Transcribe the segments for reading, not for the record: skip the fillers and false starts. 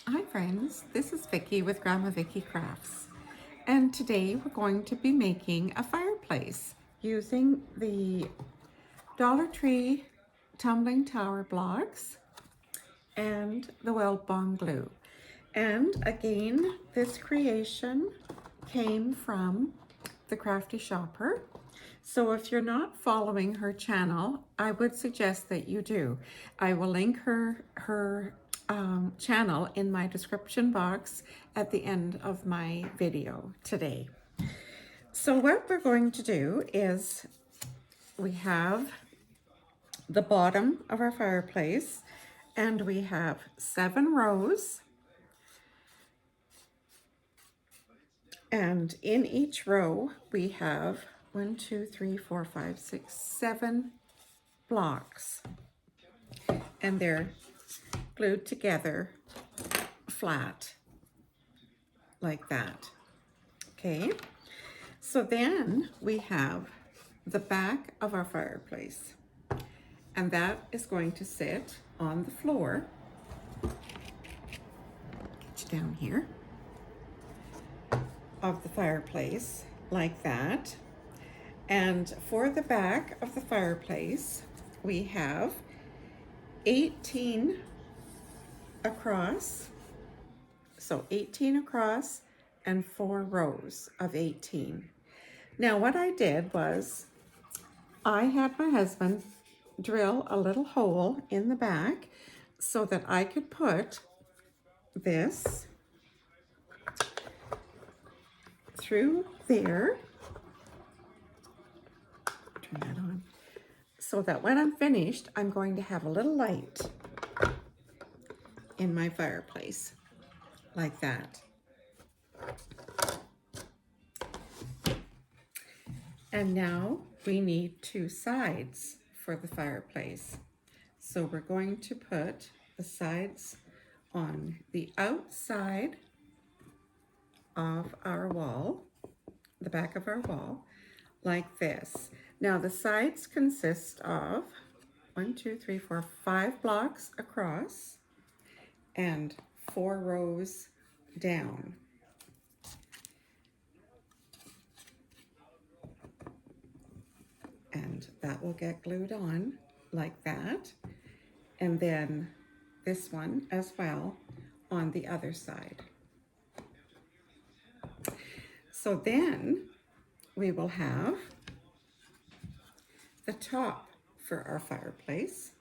Hi friends, this is Vicki with Grandma Vicki Crafts, and today we're going to be making a fireplace using the Dollar Tree Tumbling Tower Blocks and the Weld Bond glue. And again, this creation came from the Crafty Shopper. So if you're not following her channel, I would suggest that you do. I will link her channel in my description box at the end of my video today. So what we're going to do is we have the bottom of our fireplace and we have 7 rows, and in each row we have 1, 2, 3, 4, 5, 6, 7 blocks, and they're glued together flat like that. Okay, so then we have the back of our fireplace, and that is going to sit on the floor. Get you down here of the fireplace like that. And for the back of the fireplace we have 18 across, so 18 across and 4 rows of 18. Now what I did was I had my husband drill a little hole in the back so that I could put this through there. Turn that on. So that when I'm finished, I'm going to have a little light in my fireplace like that. And now we need 2 sides for the fireplace. So we're going to put the sides on the outside of our wall, the back of our wall, like this. Now the sides consist of 1, 2, 3, 4, 5 blocks across and 4 rows down. And that will get glued on like that. And then this one as well on the other side. So then we will have the top for our fireplace.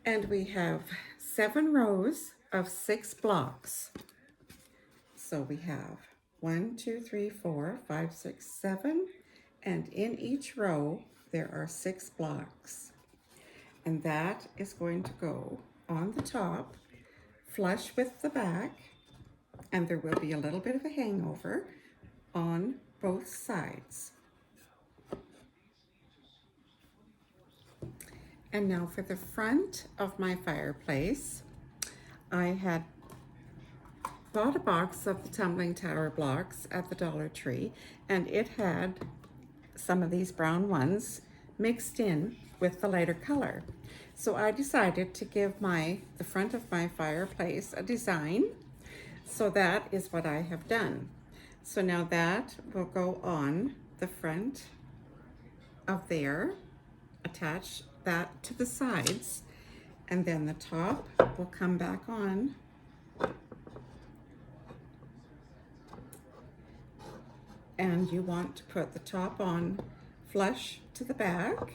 And we have 7 rows of 6 blocks. So we have 1, 2, 3, 4, 5, 6, 7, and in each row there are 6 blocks. And that is going to go on the top, flush with the back, and there will be a little bit of a hangover on both sides. And now for the front of my fireplace, I had bought a box of the Tumbling Tower Blocks at the Dollar Tree, and it had some of these brown ones mixed in with the lighter color. So I decided to give the front of my fireplace a design. So that is what I have done. So now that will go on the front of there, attach that to the sides, and then the top will come back on. And you want to put the top on flush to the back,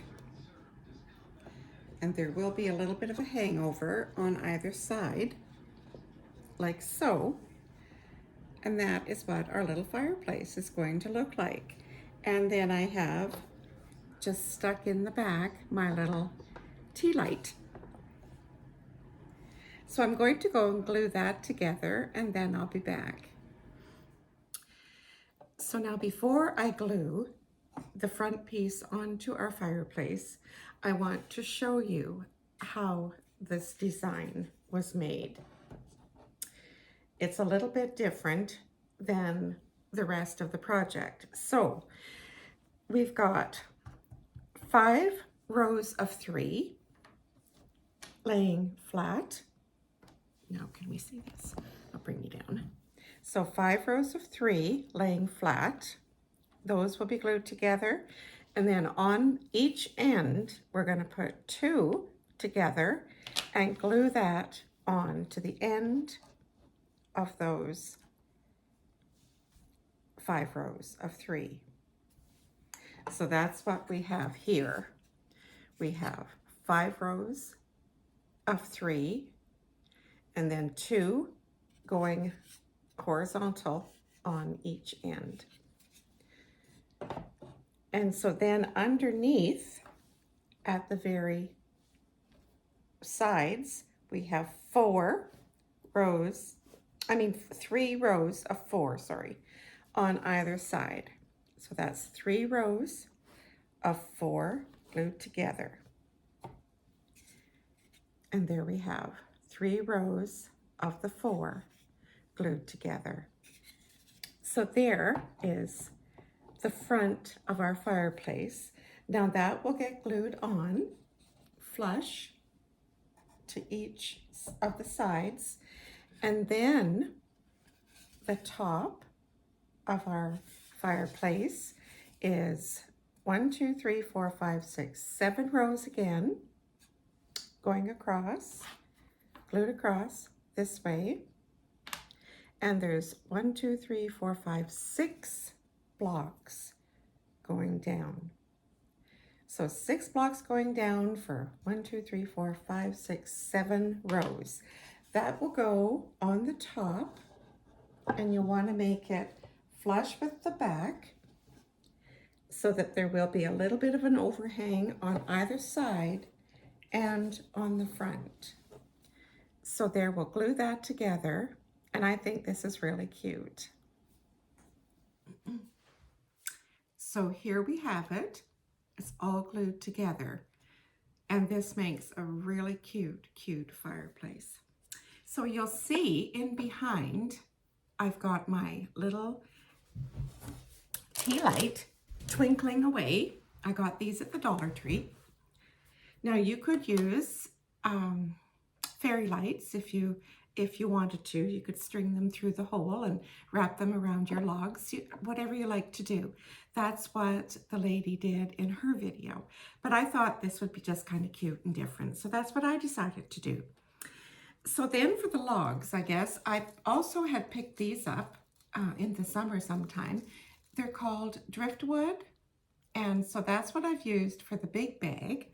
and there will be a little bit of a hangover on either side, like so. And that is what our little fireplace is going to look like. And then I have just stuck in the back my little tea light. So I'm going to go and glue that together, and then I'll be back. So now before I glue the front piece onto our fireplace, I want to show you how this design was made. It's a little bit different than the rest of the project. So we've got 5 rows of 3 laying flat, Now, can we see this? I'll bring you down. So 5 rows of 3 laying flat. Those will be glued together. And then on each end, we're going to put 2 together and glue that on to the end of those 5 rows of 3. So that's what we have here. We have 5 rows of 3 and then 2 going horizontal on each end. And so then underneath at the very sides, we have 3 rows of 4, sorry, on either side. So that's 3 rows of 4 glued together. And there we have 3 rows of the 4 glued together. So there is the front of our fireplace. Now that will get glued on flush to each of the sides, and then the top of our fireplace is 1, 2, 3, 4, 5, 6, 7 rows again, going across, glued across this way, and there's 1, 2, 3, 4, 5, 6 blocks going down. So 6 blocks going down for 1, 2, 3, 4, 5, 6, 7 rows. That will go on the top, and you'll want to make it flush with the back so that there will be a little bit of an overhang on either side and on the front. So there, we'll glue that together, and I think this is really cute. So here we have it. It's all glued together, and this makes a really cute fireplace. So you'll see in behind, I've got my little tea light twinkling away. I got these at the Dollar Tree. Now you could use fairy lights if you wanted to. You could string them through the hole and wrap them around your logs, whatever you like to do. That's what the lady did in her video. But I thought this would be just kind of cute and different, so that's what I decided to do. So then for the logs, I guess, I also had picked these up in the summer sometime. They're called driftwood, and so that's what I've used for the big bag.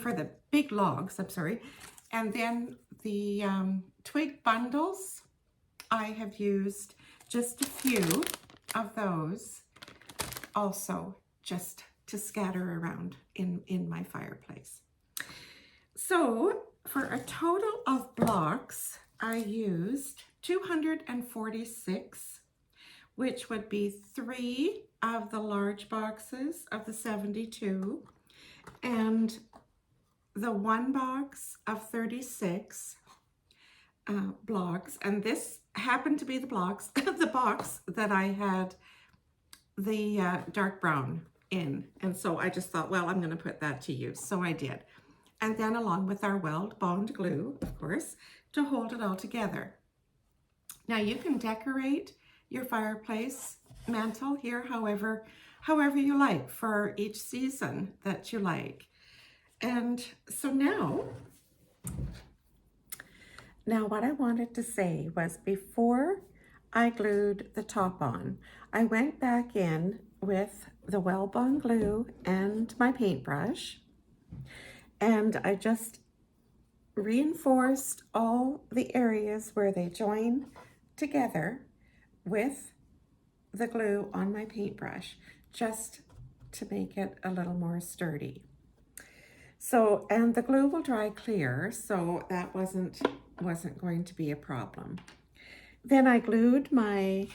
For the big logs, I'm sorry. And then the twig bundles, I have used just a few of those also just to scatter around in my fireplace. So for a total of blocks, I used 246, which would be 3 of the large boxes of the 72 and the 1 box of 36 blocks. And this happened to be the box that I had the dark brown in, and so I just thought, well, I'm going to put that to use, so I did. And then along with our Weld Bond glue, of course, to hold it all together. Now you can decorate your fireplace mantle here however you like for each season that you like. And so now what I wanted to say was, before I glued the top on, I went back in with the Weld Bond glue and my paintbrush, and I just reinforced all the areas where they join together with the glue on my paintbrush, just to make it a little more sturdy. So, and the glue will dry clear, so that wasn't going to be a problem. Then I glued my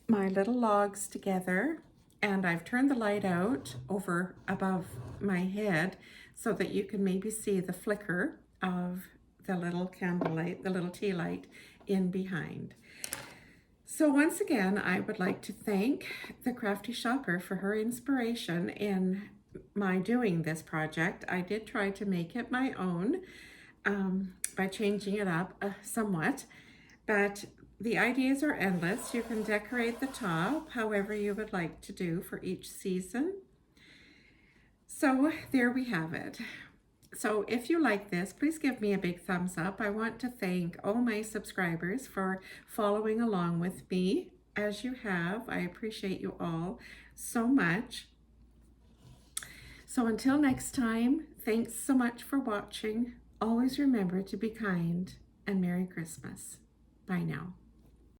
little logs together, and I've turned the light out over above my head so that you can maybe see the flicker of the little candle light, the little tea light in behind. So once again, I would like to thank the Crafty Shopper for her inspiration in my doing this project. I did try to make it my own, by changing it up somewhat. But the ideas are endless. You can decorate the top however you would like to do for each season. So there we have it. So if you like this, please give me a big thumbs up. I want to thank all my subscribers for following along with me as you have. I appreciate you all so much. So until next time, thanks so much for watching. Always remember to be kind, and Merry Christmas. Bye now.